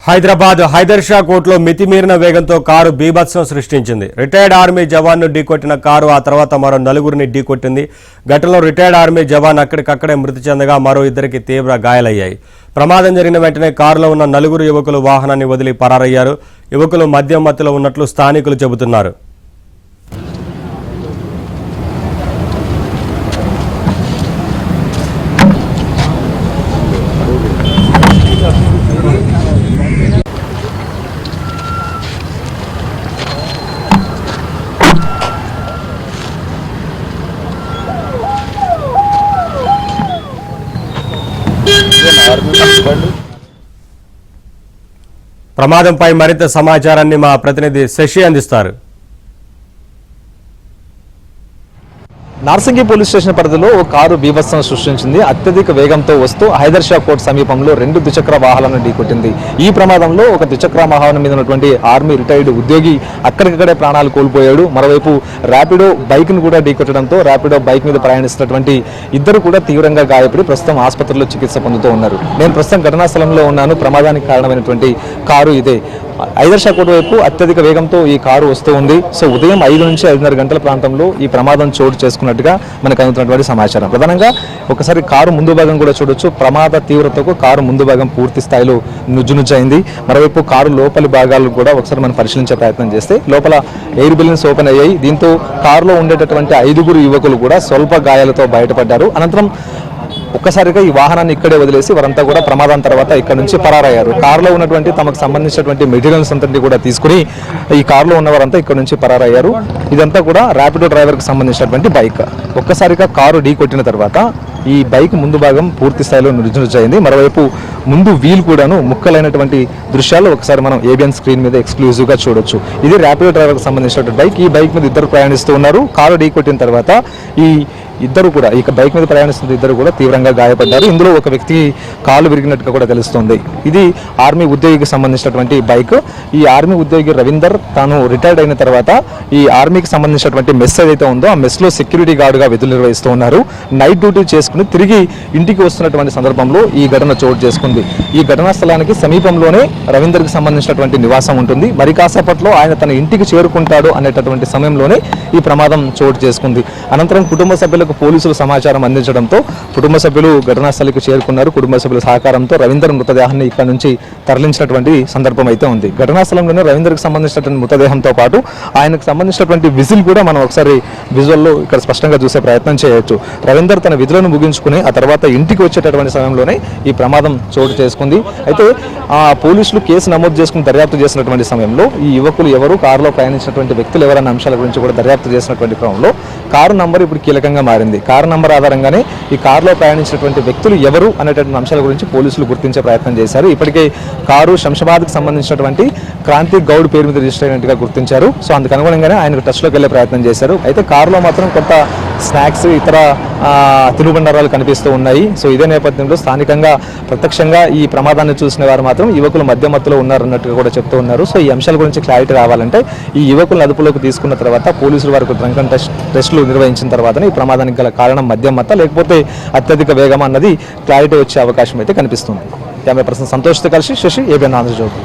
హైదరాబాద్ హైదర్ షా కోర్టులో మితిమీరిన వేగంతో కారు బీభత్సం సృష్టించింది. రిటైర్డ్ ఆర్మీ జవాన్ను ఢీకొట్టిన కారు ఆ తర్వాత మరో నలుగురిని ఢీకొట్టింది. ఘటనలో రిటైర్డ్ ఆర్మీ జవాన్ అక్కడికక్కడే మృతి చెందగా మరో ఇద్దరికి తీవ్ర గాయాలయ్యాయి. ప్రమాదం జరిగిన వెంటనే కారులో ఉన్న నలుగురు యువకులు వాహనాన్ని వదిలి పరారయ్యారు. యువకులు మద్యం మత్తులో ఉన్నట్లు స్థానికులు చెబుతున్నారు. ప్రమాదంపై మరింత సమాచారాన్ని మా ప్రతినిధి శశి అందిస్తారు. నార్సింగి పోలీస్ స్టేషన్ పరిధిలో ఓ కారు బీభత్సం సృష్టించింది. అత్యధిక వేగంతో వస్తూ హైదర్ షా కోర్టు సమీపంలో 2 ద్విచక్ర వాహనాలను ఢీకొట్టింది. ఈ ప్రమాదంలో ఒక ద్విచక్ర వాహనం మీద ఉన్నటువంటి ఆర్మీ రిటైర్డ్ ఉద్యోగి అక్కడికక్కడే ప్రాణాలు కోల్పోయాడు. మరోవైపు ర్యాపిడో బైక్ను కూడా ఢీకొట్టడంతో ర్యాపిడో బైక్ మీద ప్రయాణిస్తున్నటువంటి ఇద్దరు కూడా తీవ్రంగా గాయపడి ప్రస్తుతం ఆసుపత్రిలో చికిత్స పొందుతూ ఉన్నారు. నేను ప్రస్తుతం ఘటనా స్థలంలో ఉన్నాను. ప్రమాదానికి కారణమైనటువంటి కారు ఇదే. హైదర్ షా కోర్టు వైపు అత్యధిక వేగంతో ఈ కారు వస్తూ ఉంది. సో ఉదయం 5 నుంచి 5:30 గంటల ప్రాంతంలో ఈ ప్రమాదం చోటు చేసుకున్నట్టుగా మనకు అందుతున్నటువంటి సమాచారం. ప్రధానంగా ఒకసారి కారు ముందు భాగం కూడా చూడొచ్చు. ప్రమాద తీవ్రతకు కారు ముందు భాగం పూర్తి స్థాయిలో నుజ్జునుజ్జైంది. మరోవైపు కారు లోపలి భాగాలు కూడా ఒకసారి మనం పరిశీలించే ప్రయత్నం చేస్తే లోపల ఎయిర్ బెలూన్స్ ఓపెన్ అయ్యాయి. దీంతో కారులో ఉండేటటువంటి 5 యువకులు కూడా స్వల్ప గాయాలతో బయటపడ్డారు. అనంతరం ఒక్కసారిగా ఈ వాహనాన్ని ఇక్కడే వదిలేసి వారంతా కూడా ప్రమాదం తర్వాత ఇక్కడ నుంచి పరారయ్యారు. కారులో ఉన్నటువంటి తమకు సంబంధించినటువంటి మెటీరియల్స్ అంతటి కూడా తీసుకుని ఈ కారులో ఉన్న వారంతా ఇక్కడ నుంచి పరారయ్యారు. ఇదంతా కూడా ర్యాపిడో డ్రైవర్కి సంబంధించినటువంటి బైక్. ఒక్కసారిగా కారు ఢీ కొట్టిన తర్వాత ఈ బైక్ ముందు భాగం పూర్తి స్థాయిలో నుజ్జునుజ్జైంది. మరోవైపు ముందు వీల్ కూడాను ముక్కలైనటువంటి దృశ్యాలు ఒకసారి మనం ఏబిఎన్ స్క్రీన్ మీద ఎక్స్క్లూజివ్గా చూడొచ్చు. ఇది ర్యాపిడో డ్రైవర్కి సంబంధించినటువంటి బైక్. ఈ బైక్ మీద ఇద్దరు ప్రయాణిస్తూ ఉన్నారు. కారు ఢీ కొట్టిన తర్వాత ఈ ఇద్దరు కూడా ఇక బైక్ మీద ప్రయాణిస్తున్న ఇద్దరు కూడా తీవ్రంగా గాయపడ్డారు. ఇందులో ఒక వ్యక్తి కాలు విరిగినట్టుగా కూడా తెలుస్తుంది. ఇది ఆర్మీ ఉద్యోగికి సంబంధించినటువంటి బైక్. ఈ ఆర్మీ ఉద్యోగి రవీందర్ తాను రిటైర్డ్ అయిన తర్వాత ఈ ఆర్మీకి సంబంధించినటువంటి మెస్ ఏదైతే ఉందో ఆ మెస్లో సెక్యూరిటీ గార్డుగా విధులు నిర్వహిస్తూ ఉన్నారు. నైట్ డ్యూటీ చేసుకుని తిరిగి ఇంటికి వస్తున్నటువంటి సందర్భంలో ఈ ఘటన చోటు చేసుకుంది. ఈ ఘటనా స్థలానికి సమీపంలోనే రవీందర్కి సంబంధించినటువంటి నివాసం ఉంటుంది. మరి కాసేపట్లో ఆయన తన ఇంటికి చేరుకుంటాడు అనేటటువంటి సమయంలోనే ఈ ప్రమాదం చోటు చేసుకుంది. అనంతరం కుటుంబ సభ్యులకు పోలీసులు సమాచారం అందించడంతో కుటుంబ సభ్యులు ఘటనా స్థలికి చేరుకున్నారు. కుటుంబ సభ్యుల సహకారంతో రవీందర్ మృతదేహాన్ని ఇక్కడ నుంచి తరలించినటువంటి సందర్భం అయితే ఉంది. ఘటనా స్థలంలోనే రవీందర్కి సంబంధించినటువంటి మృతదేహంతో పాటు ఆయనకు సంబంధించినటువంటి విజిల్ కూడా మనం ఒకసారి విజువల్లో ఇక్కడ స్పష్టంగా చూసే ప్రయత్నం చేయొచ్చు. రవీందర్ తన విధులను ముగించుకుని ఆ తర్వాత ఇంటికి వచ్చేటటువంటి సమయంలోనే ఈ ప్రమాదం చోటు చేసుకుంది. అయితే పోలీసులు కేసు నమోదు చేసుకుని దర్యాప్తు చేసినటువంటి సమయంలో ఈ యువకులు ఎవరు, కారులో ప్రయాణించినటువంటి వ్యక్తులు ఎవరన్న అంశాల గురించి కూడా దర్యాప్తు చేసినటువంటి క్రమంలో కారు నంబర్ ఇప్పుడు కీలకంగా మారింది. కారు నంబర్ ఆధారంగానే ఈ కారులో ప్రయాణించినటువంటి వ్యక్తులు ఎవరు అనేటువంటి అంశాల గురించి పోలీసులు గుర్తించే ప్రయత్నం చేశారు. ఇప్పటికే కారు శంషాబాద్కి సంబంధించినటువంటి క్రాంతి గౌడ్ పేరు మీద రిజిస్టర్ అయినట్టుగా గుర్తించారు. సో అందుకు అనుగుణంగానే ఆయనకు టచ్లోకి వెళ్ళే ప్రయత్నం చేశారు. అయితే కారులో మాత్రం కొంత స్నాక్స్, ఇతర తినుబండారాలు కనిపిస్తూ ఉన్నాయి. సో ఇదే నేపథ్యంలో స్థానికంగా ప్రత్యక్షంగా ఈ ప్రమాదాన్ని చూసిన వారు మాత్రం యువకులు మధ్యమత్తులో ఉన్నారన్నట్టుగా కూడా చెప్తూ ఉన్నారు. సో ఈ అంశాల గురించి క్లారిటీ రావాలంటే ఈ యువకులను అదుపులోకి తీసుకున్న తర్వాత పోలీసులు వారికి డ్రంక్ అండ్ టెస్టులు నిర్వహించిన తర్వాతనే ఈ ప్రమాదానికి గల కారణం మద్యమత్త లేకపోతే అత్యధిక వేగం అన్నది క్లారిటీ వచ్చే అవకాశం అయితే కనిపిస్తుంది. కెమెరా పర్సన్ సంతోష్తో కలిసి శశి, ఏబిఎన్ ఆంధ్రజ్యోతి.